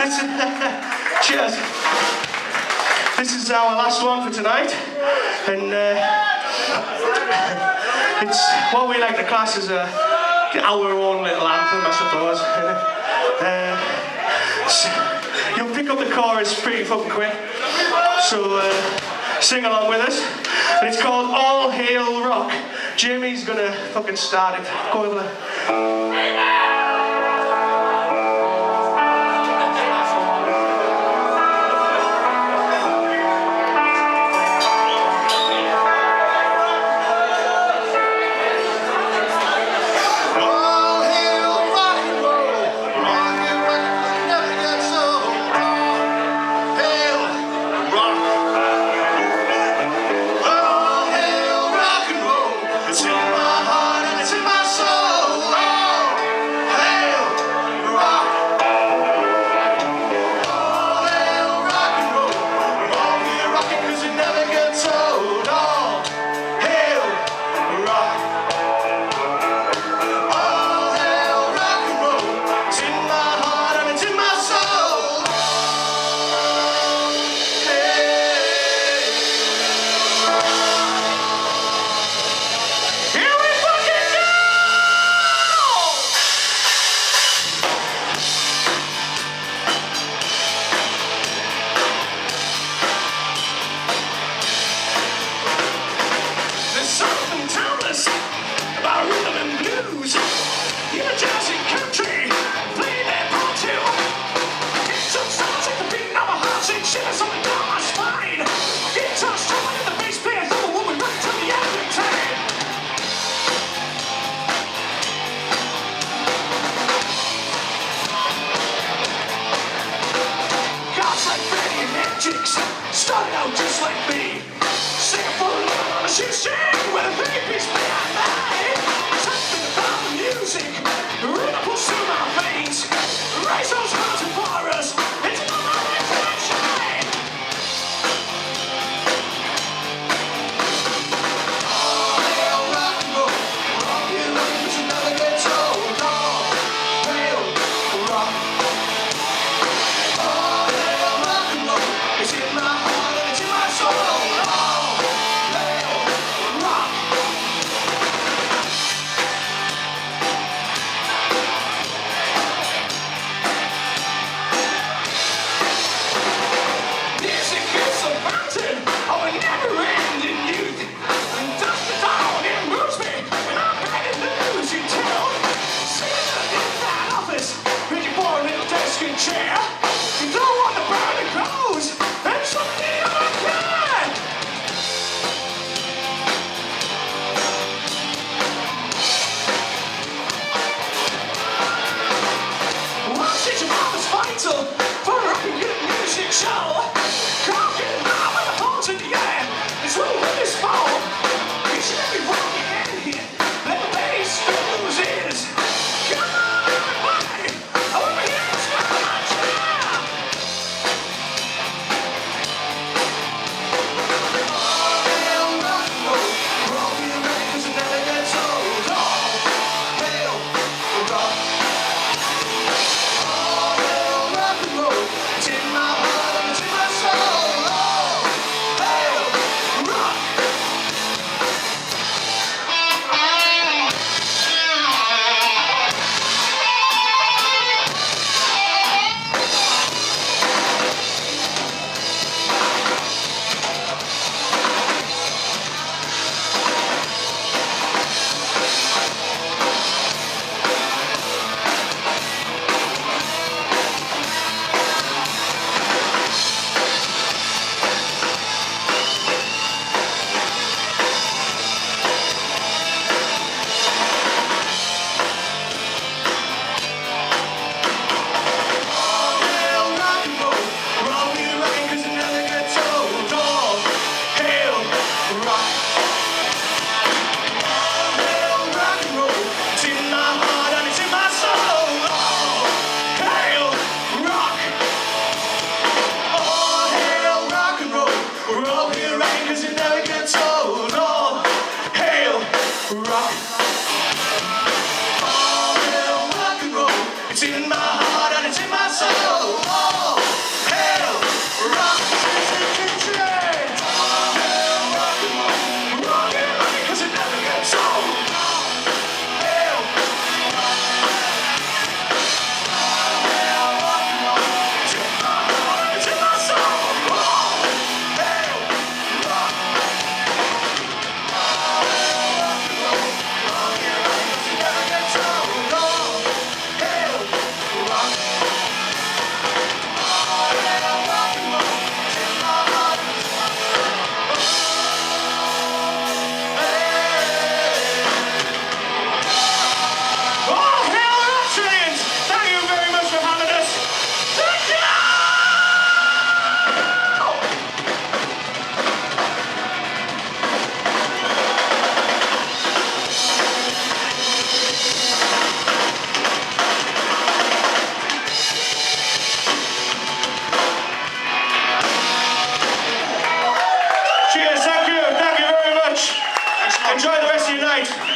Cheers. This is our last one for tonight, and it's what we like to class as our own little anthem, I suppose. You'll pick up the chorus pretty fucking quick, so sing along with us. And it's called All Hail Rock. Jamie's gonna fucking start it. Go over there. Started out just like me, singing for love on a shoestring with a big piece behind my head. Something about the music really pulls through my veins. Raise those hands and fire us into the light that shine. All hail rock and roll, rock you up but you never get told. All hail rock. All hail rock and roll, it's in my heart. right.